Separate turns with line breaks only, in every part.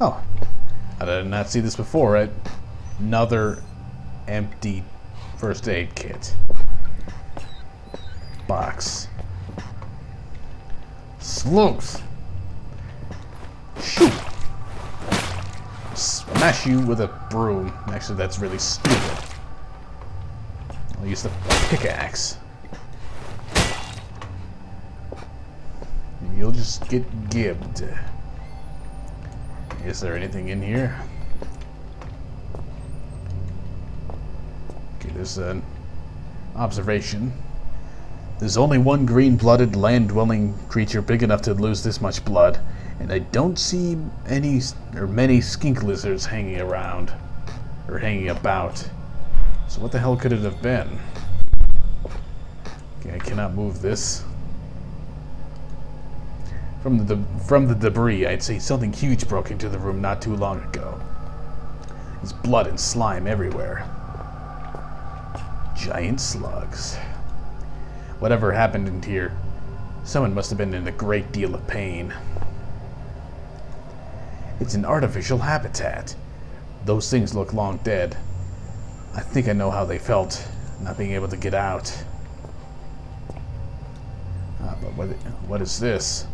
Oh, I did not see this before, right? Another empty first aid kit. Box. Slugs! Shoot! Smash you with a broom. Actually, that's really stupid. I'll use the pickaxe. You'll just get gibbed. Is there anything in here? Okay, there's an observation. There's only one green-blooded, land-dwelling creature big enough to lose this much blood, and I don't see any or many skink lizards hanging around or hanging about. So what the hell could it have been? Okay, I cannot move this. From the debris, I'd say something huge broke into the room not too long ago. There's blood and slime everywhere. Giant slugs. Whatever happened in here, someone must have been in a great deal of pain. It's an artificial habitat. Those things look long dead. I think I know how they felt, not being able to get out. But what is this?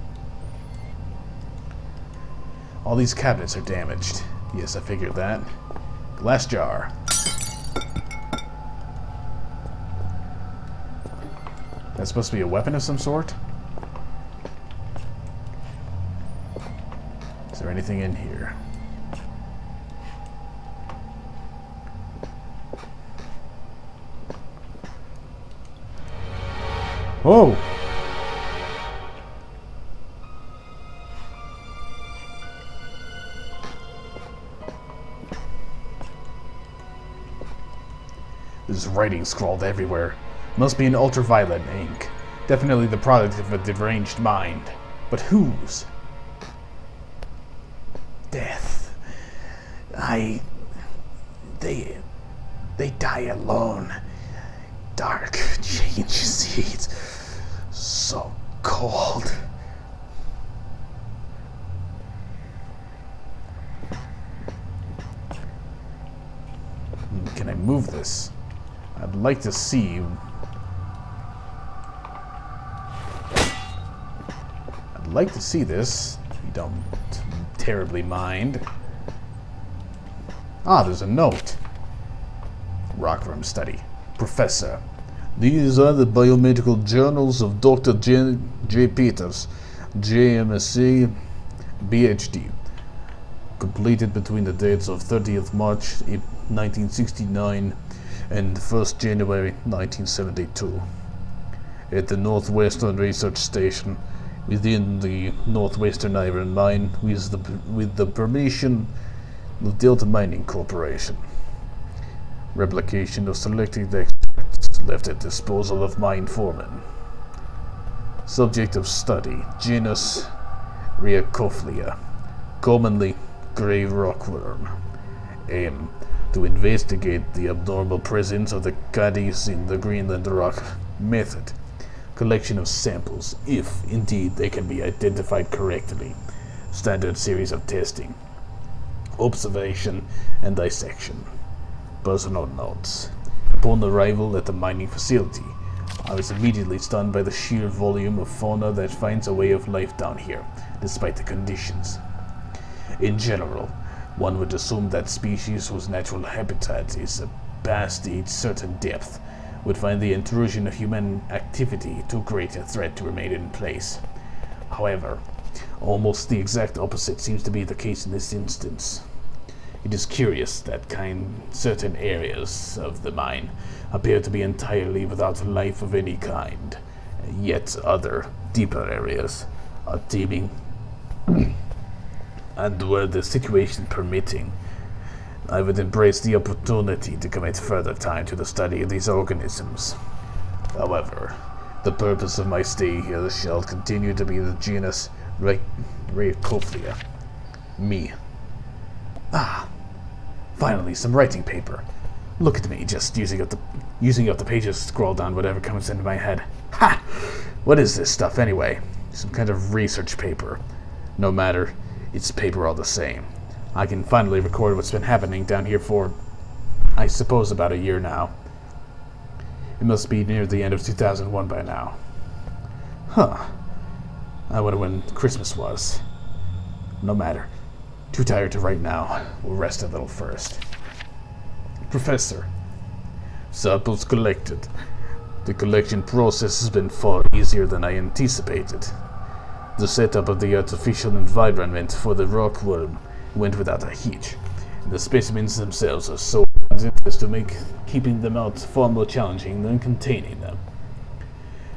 All these cabinets are damaged. Yes, I figured that. Glass jar. That's supposed to be a weapon of some sort? Is there anything in here? Oh! There's writing scrawled everywhere. Must be in ultraviolet ink. Definitely the product of a deranged mind. But whose? Death. They die alone. Dark change seeds. So cold. Can I move this? I'd like to see. I'd like to see this. You don't terribly mind. Ah, there's a note. Rockroom study. Professor, these are the biomedical journals of Dr. J. Peters, JMSc, PhD. Completed between the dates of 30th March 1969 and 1st January 1972 at the Northwestern Research Station within the Northwestern Iron Mine with the permission of Delta Mining Corporation. Replication of selected extracts left at disposal of mine foreman. Subject of study, genus Rheacophlea, commonly grey rockworm. Aim: to investigate the abnormal presence of the caddies in the Greenland rock. Method: collection of samples, if indeed they can be identified correctly. Standard series of testing. Observation and dissection. Personal notes. Upon arrival at the mining facility, I was immediately stunned by the sheer volume of fauna that finds a way of life down here, despite the conditions. In general, one would assume that species whose natural habitat is past a certain depth would find the intrusion of human activity too great a threat to remain in place. However, almost the exact opposite seems to be the case in this instance. It is curious that certain areas of the mine appear to be entirely without life of any kind, yet other, deeper areas are teeming. And were the situation permitting, I would embrace the opportunity to commit further time to the study of these organisms. However, the purpose of my stay here shall continue to be the genus Rheacophlea. Me. Ah, finally, some writing paper. Look at me, just using up the pages to scroll down whatever comes into my head. Ha! What is this stuff anyway? Some kind of research paper. No matter, it's paper all the same. I can finally record what's been happening down here for, I suppose, about a year now. It must be near the end of 2001 by now. Huh. I wonder when Christmas was. No matter. Too tired to write now. We'll rest a little first. Professor. Samples collected. The collection process has been far easier than I anticipated. The setup of the artificial environment for the rockworm went without a hitch, and the specimens themselves are so as to make keeping them out far more challenging than containing them.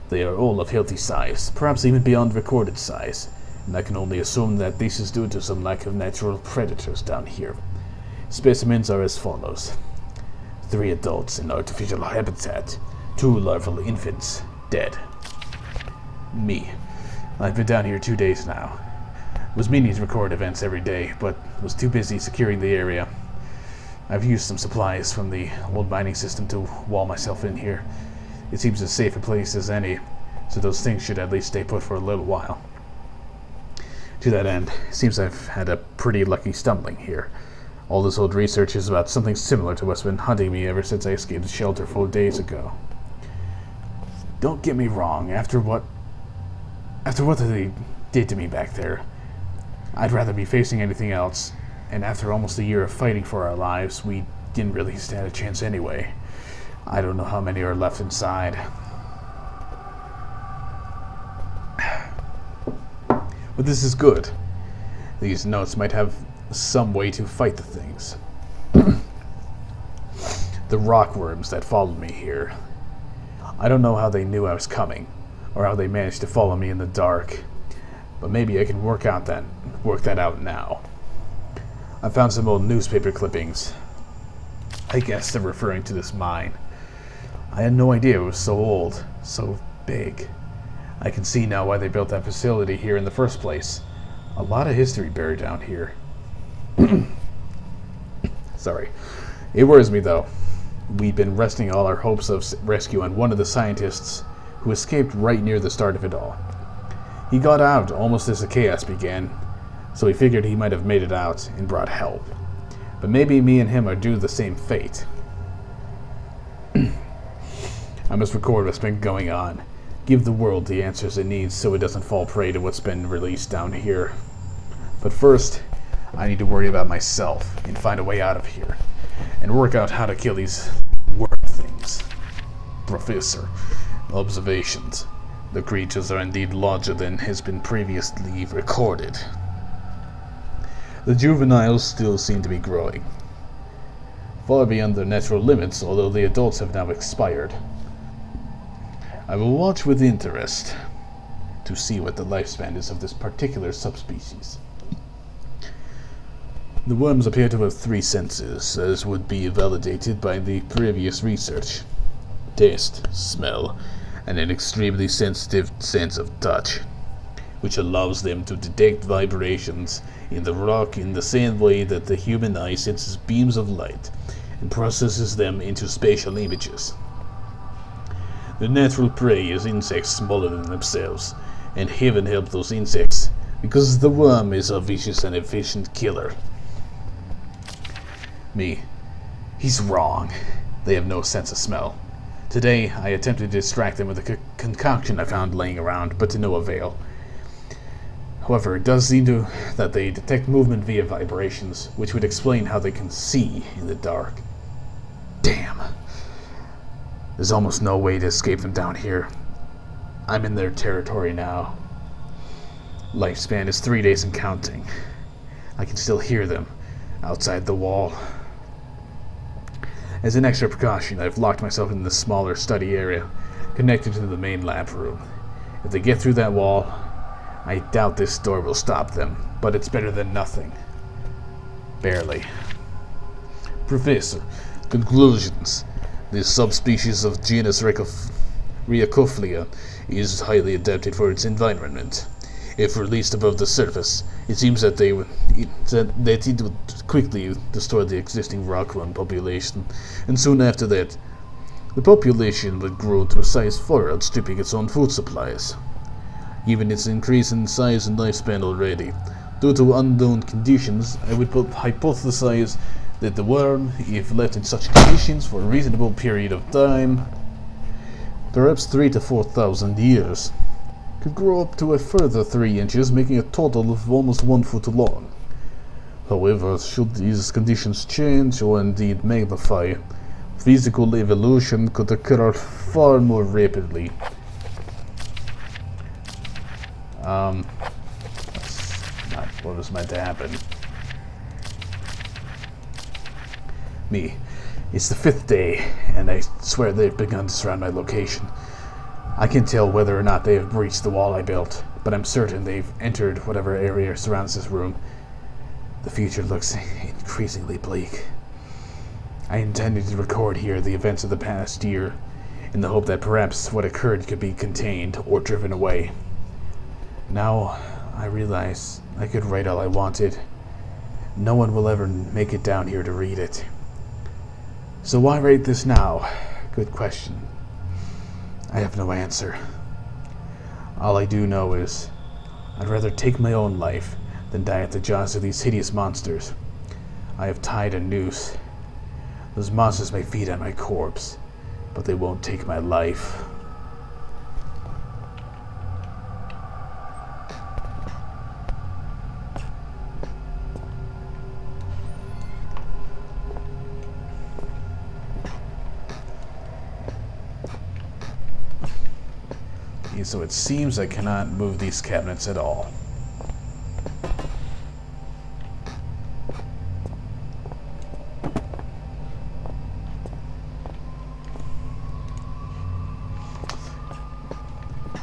They are all of healthy size, perhaps even beyond recorded size, and I can only assume that this is due to some lack of natural predators down here. Specimens are as follows. 3 adults in artificial habitat, 2 larval infants, dead. Me. I've been down here 2 days now. Was meaning to record events every day, but was too busy securing the area. I've used some supplies from the old mining system to wall myself in here. It seems as safe a place as any, so those things should at least stay put for a little while. To that end, it seems I've had a pretty lucky stumbling here. All this old research is about something similar to what's been hunting me ever since I escaped the shelter 4 days ago. Don't get me wrong, after what they did to me back there, I'd rather be facing anything else, and after almost a year of fighting for our lives, we didn't really stand a chance anyway. I don't know how many are left inside. But this is good. These notes might have some way to fight the things. The rockworms that followed me here. I don't know how they knew I was coming, or how they managed to follow me in the dark, but maybe I can work that out now. I found some old newspaper clippings. I guess they're referring to this mine. I had no idea it was so old, so big. I can see now why they built that facility here in the first place. A lot of history buried down here. Sorry. It worries me though. We'd been resting all our hopes of rescue on one of the scientists who escaped right near the start of it all. He got out almost as the chaos began, so he figured he might have made it out and brought help. But maybe me and him are due the same fate. I must record what's been going on. Give the world the answers it needs so it doesn't fall prey to what's been released down here. But first, I need to worry about myself and find a way out of here, and work out how to kill these worm things. Professor, observations. The creatures are indeed larger than has been previously recorded. The juveniles still seem to be growing, far beyond their natural limits, although the adults have now expired. I will watch with interest to see what the lifespan is of this particular subspecies. The worms appear to have 3 senses, as would be validated by the previous research. Taste, smell, and an extremely sensitive sense of touch, which allows them to detect vibrations in the rock in the same way that the human eye senses beams of light and processes them into spatial images. The natural prey is insects smaller than themselves, and heaven help those insects, because the worm is a vicious and efficient killer. Me. He's wrong. They have no sense of smell. Today, I attempted to distract them with a concoction I found laying around, but to no avail. However, it does seem that they detect movement via vibrations, which would explain how they can see in the dark. Damn. There's almost no way to escape them down here. I'm in their territory now. Lifespan is 3 days and counting. I can still hear them outside the wall. As an extra precaution, I've locked myself in the smaller study area, connected to the main lab room. If they get through that wall, I doubt this door will stop them, but it's better than nothing. Barely. Professor, conclusions. This subspecies of genus Rheacophilia is highly adapted for its environment. If released above the surface, it seems that it would quickly destroy the existing rockworm population, and soon after that, the population would grow to a size far outstripping its own food supplies. Given its increase in size and lifespan already, Due to unknown conditions, I would hypothesize that the worm, if left in such conditions for a reasonable period of time, perhaps 3 to 4,000 years, could grow up to a further 3 inches, making a total of almost 1 foot long. However, should these conditions change or indeed magnify, physical evolution could occur far more rapidly. That's not what was meant to happen. It's the 5th day, and I swear they've begun to surround my location. I can't tell whether or not they have breached the wall I built, but I'm certain they've entered whatever area surrounds this room. The future looks increasingly bleak. I intended to record here the events of the past year, in the hope that perhaps what occurred could be contained or driven away. Now, I realize I could write all I wanted. No one will ever make it down here to read it. So why write this now? Good question. I have no answer. All I do know is I'd rather take my own life than die at the jaws of these hideous monsters. I have tied a noose. Those monsters may feed on my corpse, but they won't take my life. So it seems I cannot move these cabinets at all.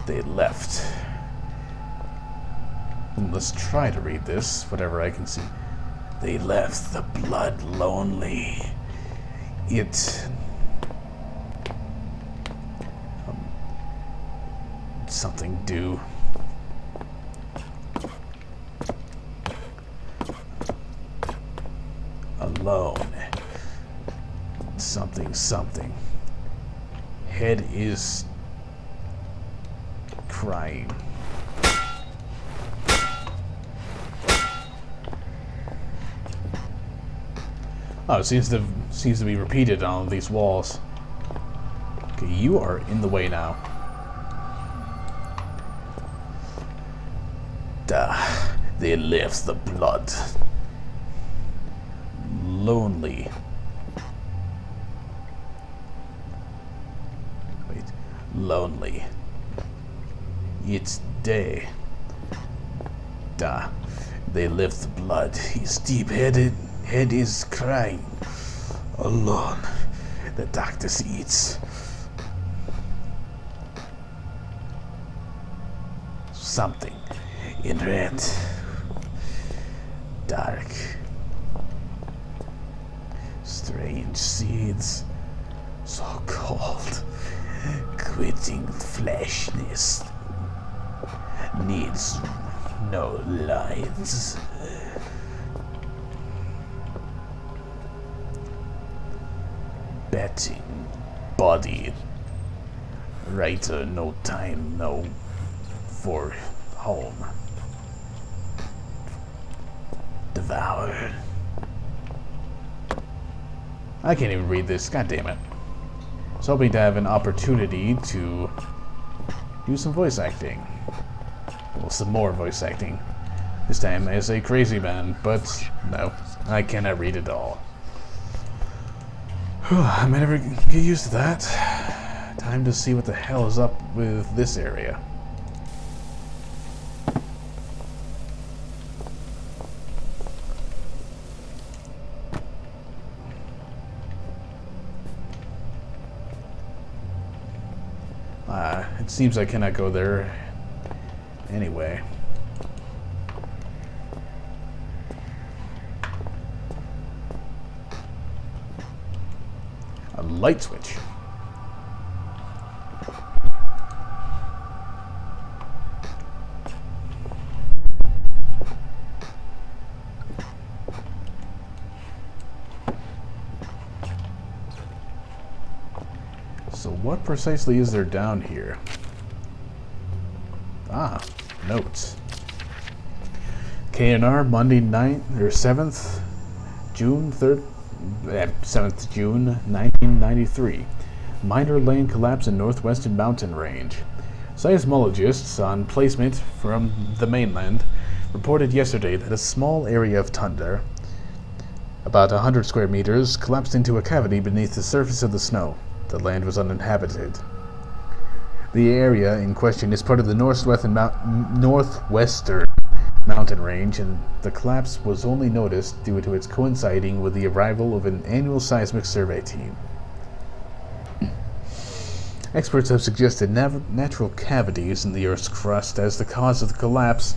They left. Let's try to read this, whatever I can see. They left the blood lonely. Something do. Alone. Something. Head is crying. Oh, it seems to be repeated on all these walls. Okay, you are in the way now. They left the blood lonely. Wait, lonely. It's day. They left the blood. His deep-headed head is crying. Alone. The darkness eats. Something in red. Dark. Strange seeds. So cold. Quitting fleshness. Needs no lights. Betting body. Writer no time, no for home. Devoured. I can't even read this, god damn it. I was hoping to have an opportunity to do some voice acting. Well, some more voice acting. This time as a crazy man, but no, I cannot read it all. I might never get used to that. Time to see what the hell is up with this area. It seems I cannot go there anyway. A light switch. So what precisely is there down here? Ah, notes. KNR, Monday 7th June 1993. Minor land collapse in northwestern mountain range. Seismologists on placement from the mainland reported yesterday that a small area of tundra, about 100 square meters, collapsed into a cavity beneath the surface of the snow. The land was uninhabited. The area in question is part of the northwestern mountain range, and the collapse was only noticed due to its coinciding with the arrival of an annual seismic survey team. Experts have suggested natural cavities in the Earth's crust as the cause of the collapse,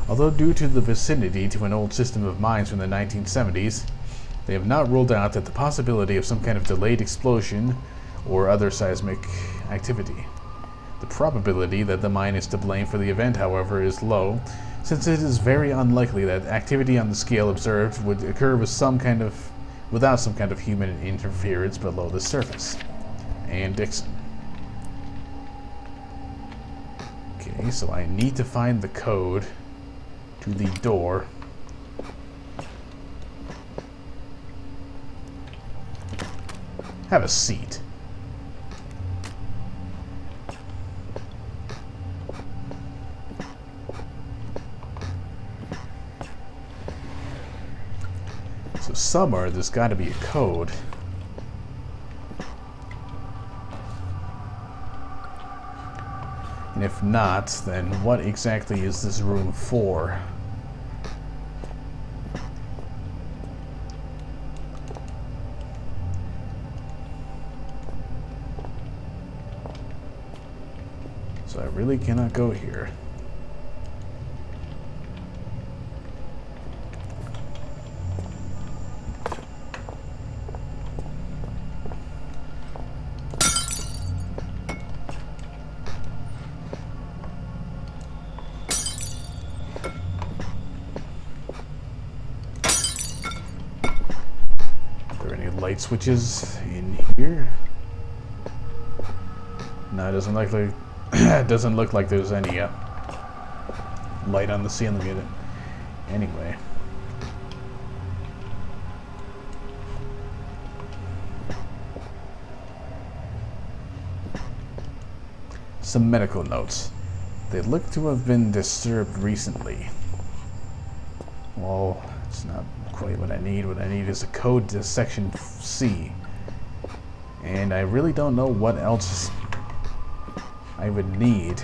although due to the vicinity to an old system of mines from the 1970s, they have not ruled out that the possibility of some kind of delayed explosion or other seismic activity. The probability that the mine is to blame for the event, however, is low, since it is very unlikely that activity on the scale observed would occur without some kind of human interference below the surface. And Dixon. Okay, so I need to find the code to the door. Have a seat. So somewhere there's got to be a code. And if not, then what exactly is this room for? So I really cannot go here. Light switches in here. No, it doesn't look like it doesn't look like there's any light on the ceiling in it. Anyway, some medical notes. They look to have been disturbed recently. Well, it's not quite what I need. What I need is a code to section C. And I really don't know what else I would need.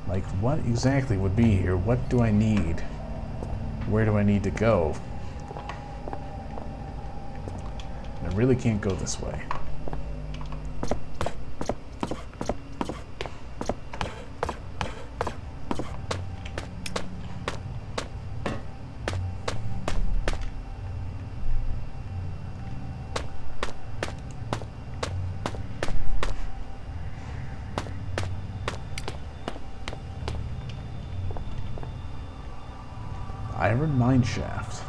Like, what exactly would be here? What do I need? Where do I need to go? I really can't go this way. Iron mineshaft.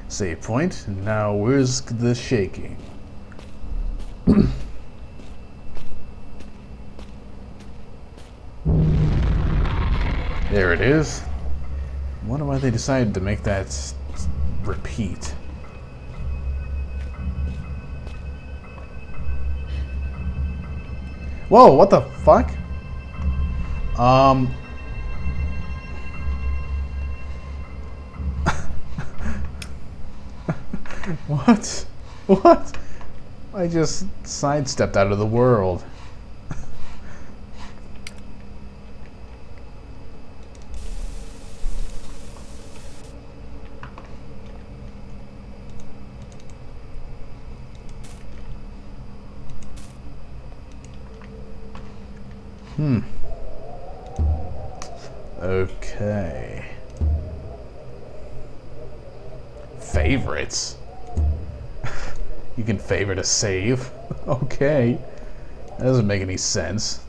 Save point. Now where's the shaking? There it is. I wonder why they decided to make that repeat. Whoa, what the fuck? What? What? I just sidestepped out of the world. Okay. Favorites? You can favorite a save? Okay. That doesn't make any sense.